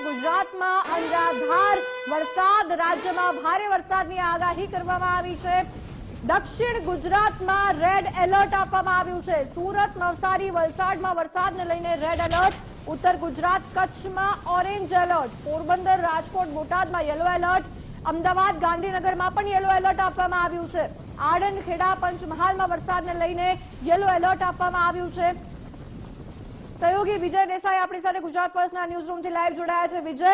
ગુજરાતમાં અનરાધાર વરસાદ, રાજ્યમાં ભારે વરસાદની આગાહી કરવામાં આવી છે। દક્ષિણ ગુજરાતમાં રેડ એલર્ટ આપવામાં આવ્યું છે। સુરત, નવસારી, વલસાડમાં વરસાદને લઈને રેડ એલર્ટ, ઉત્તર ગુજરાત કચ્છમાં ઓરેન્જ એલર્ટ, પોરબંદર, રાજકોટ, બોટાદમાં યલો એલર્ટ, અમદાવાદ, ગાંધીનગરમાં પણ યલો એલર્ટ આપવામાં આવ્યું છે। આણંદ, ખેડા, પંચમહાલમાં વરસાદને લઈને યલો એલર્ટ આપવામાં આવ્યું છે। સહયોગી વિજય દેસાઈ આપણી સાથે ગુજરાત ફર્સ્ટના ન્યૂઝરૂમથી લાઈવ જોડાયા છે। વિજય,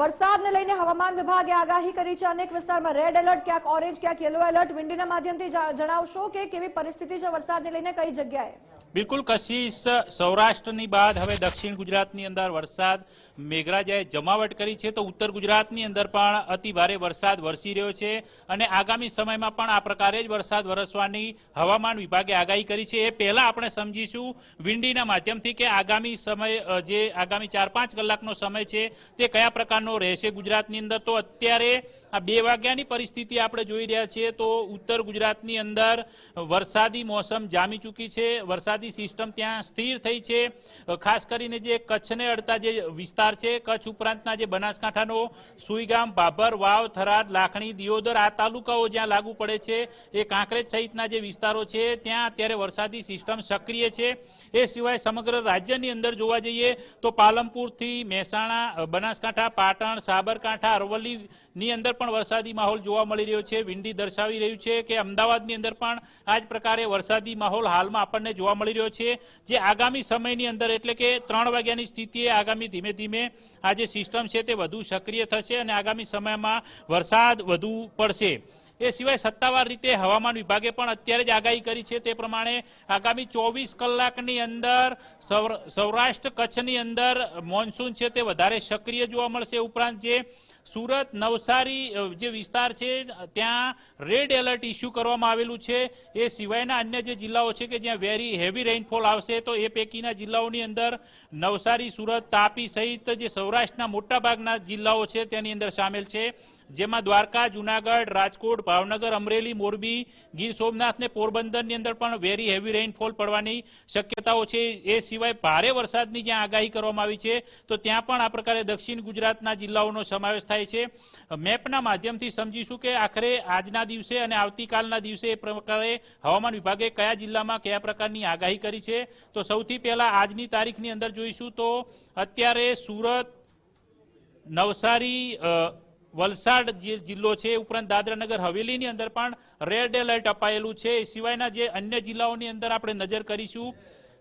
વરસાદને લઈને હવામાન વિભાગે આગાહી કરી છે, અનેક વિસ્તારમાં રેડ એલર્ટ, ક્યાંક ઓરેન્જ, ક્યાંક યલો એલર્ટ। વિંડીના માધ્યમથી જણાવશો કે કેવી પરિસ્થિતિ છે વરસાદને લઈને, કઈ જગ્યાએ? બિલકુલ કશિશ, સૌરાષ્ટ્રની બાદ હવે દક્ષિણ ગુજરાતની અંદર વરસાદ મેઘરાજાએ જમાવટ કરી છે, તો ઉત્તર ગુજરાતની અંદર પણ અતિ ભારે વરસાદ વરસી રહ્યો છે અને આગામી સમયમાં પણ આ પ્રકારે જ વરસાદ વરસવાની હવામાન વિભાગે આગાહી કરી છે। એ પહેલા આપણે સમજીશું વિંડીના માધ્યમથી કે આગામી સમય, જે આગામી 4-5 કલાકનો સમય છે તે કયા પ્રકારનો રહેશે ગુજરાતની અંદર। તો અત્યારે આ 2 વાગ્યાની પરિસ્થિતિ આપણે જોઈ રહ્યા છીએ તો ઉત્તર ગુજરાતની અંદર વરસાદી મોસમ જામી ચૂકી છે, વરસાદી સિસ્ટમ ત્યાં સ્થિર થઈ છે। ખાસ કરીને જે કચ્છને અડતા જે વિસ્તાર છે, કચ્છ ઉપરાંતના જે બનાસકાંઠાનો સુઈગામ, ભાભર, વાવ, થરાદ, લાખણી, દિયોદર આ તાલુકાઓ જ્યાં લાગુ પડે છે, એ કાંકરેજ સહિતના જે વિસ્તારો છે ત્યાં અત્યારે વરસાદી સિસ્ટમ સક્રિય છે। એ સિવાય સમગ્ર રાજ્યની અંદર જોવા જઈએ તો પાલનપુરથી મહેસાણા, બનાસકાંઠા, પાટણ, સાબરકાંઠા, અરવલ્લીની અંદર પણ વરસાદી માહોલ જોવા મળી રહ્યો છે। વિંડી દર્શાવી રહ્યું છે કે અમદાવાદની અંદર પણ આ જ પ્રકારે વરસાદી માહોલ હાલમાં આપણને જોવા મળી રહ્યો છે, જે આગામી સમયની અંદર એટલે કે 3 વાગ્યાની સ્થિતિએ આગામી ધીમે ધીમે આ જે સિસ્ટમ છે તે વધુ સક્રિય થશે અને આગામી સમયમાં વરસાદ વધુ પડશે। એ સિવાય સત્તાવાર રીતે હવામાન વિભાગે પણ અત્યારે જ આગાહી કરી છે તે પ્રમાણે આગામી 24 કલાકની અંદર સૌરાષ્ટ્ર કચ્છની અંદર મોન્સૂન છે તે વધારે સક્રિય જોવા મળશે। ઉપરાંત જે સુરત, નવસારી જે વિસ્તાર છે ત્યાં રેડ એલર્ટ ઇસ્યુ કરવામાં આવેલું છે। એ સિવાયના અન્ય જે જિલ્લાઓ છે કે જ્યાં વેરી હેવી રેઇનફોલ આવશે તો એ પૈકીના જિલ્લાઓની અંદર નવસારી, સુરત, તાપી સહિત જે સૌરાષ્ટ્રના મોટાભાગના જિલ્લાઓ છે તેની અંદર સામેલ છે, જેમાં દ્વારકા, જુનાગઢ, રાજકોટ, ભાવનગર, અમરેલી, મોરબી, ગીર સોમનાથ ને પોરબંદરની અંદર પણ વેરી હેવી રેઇનફોલ પડવાની શક્યતાઓ છે। એ સિવાય ભારે વરસાદની જ્યાં આગાહી કરવામાં આવી છે તો ત્યાં પણ આ પ્રકારે દક્ષિણ ગુજરાતના જિલ્લાઓનો સમાવેશ થાય છે। મેપના માધ્યમથી સમજીશું કે આખરે આજના દિવસે અને આવતીકાલના દિવસે એ પ્રકારે હવામાન વિભાગે કયા જિલ્લામાં કયા પ્રકારની આગાહી કરી છે। તો સૌથી પહેલા આજની તારીખની અંદર જોઈશું તો અત્યારે સુરત, નવસારી, વલસાડ જે જિલ્લો છે, ઉપરાંત દાદરાનગર હવેલીની અંદર પણ રેડ એલર્ટ અપાયેલું છે। એ સિવાયના જે અન્ય જિલ્લાઓની અંદર આપણે નજર કરીશું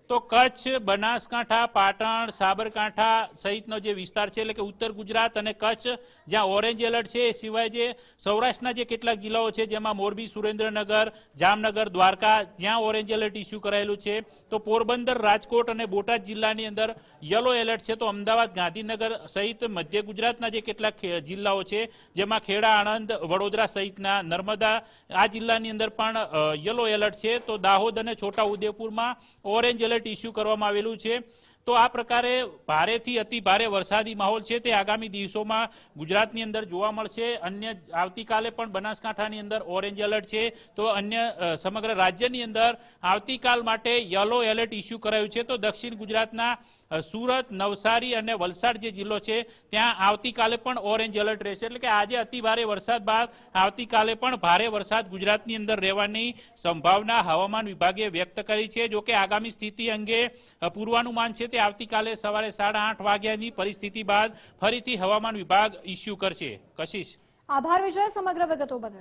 તો કચ્છ, બનાસકાંઠા, પાટણ, સાબરકાંઠા સહિતનો જે વિસ્તાર છે એટલે કે ઉત્તર ગુજરાત અને કચ્છ જ્યાં ઓરેન્જ એલર્ટ છે। એ સિવાય જે સૌરાષ્ટ્રના જે કેટલાક જિલ્લાઓ છે જેમાં મોરબી, સુરેન્દ્રનગર, જામનગર, દ્વારકા જ્યાં ઓરેન્જ એલર્ટ ઇસ્યુ કરાયેલું છે, તો પોરબંદર, રાજકોટ અને બોટાદ જિલ્લાની અંદર યલો એલર્ટ છે। તો અમદાવાદ, ગાંધીનગર સહિત મધ્ય ગુજરાતના જે કેટલાક જિલ્લાઓ છે જેમાં ખેડા, આણંદ, વડોદરા સહિતના નર્મદા આ જિલ્લાની અંદર પણ યલો એલર્ટ છે। તો દાહોદ અને છોટા ઉદેપુરમાં ઓરેન્જ એલર્ટ ઇસ્યુ કરવામાં આવેલું છે। તો આ પ્રકારે ભારેથી અતિ ભારે વરસાદી માહોલ છે તે આગામી દિવસોમાં ગુજરાતની અંદર જોવા મળશે। અન્ય આવતીકાલે પણ બનાસકાંઠાની અંદર ઓરેન્જ એલર્ટ છે, તો અન્ય સમગ્ર રાજ્યની અંદર આવતીકાલ માટે યલો એલર્ટ ઇસ્યુ કરાયું છે। તો દક્ષિણ ગુજરાતના સુરત, નવસારી અને વલસાડ જે જિલ્લો છે ત્યાં આવતીકાલે પણ ઓરેન્જ એલર્ટ રહેશે, એટલે કે આજે અતિ ભારે વરસાદ બાદ આવતીકાલે પણ ભારે વરસાદ ગુજરાતની અંદર રહેવાની સંભાવના હવામાન વિભાગે વ્યક્ત કરી છે। જો કે આગામી સ્થિતિ અંગે પૂર્વાનુમાન છે તે આવતીકાલે સવારે 8:30 વાગ્યાની પરિસ્થિતિ બાદ ફરીથી હવામાન વિભાગ ઇસ્યુ કરશે। કશિશ, આભાર વિજય સમગ્ર વિગતો બદલ।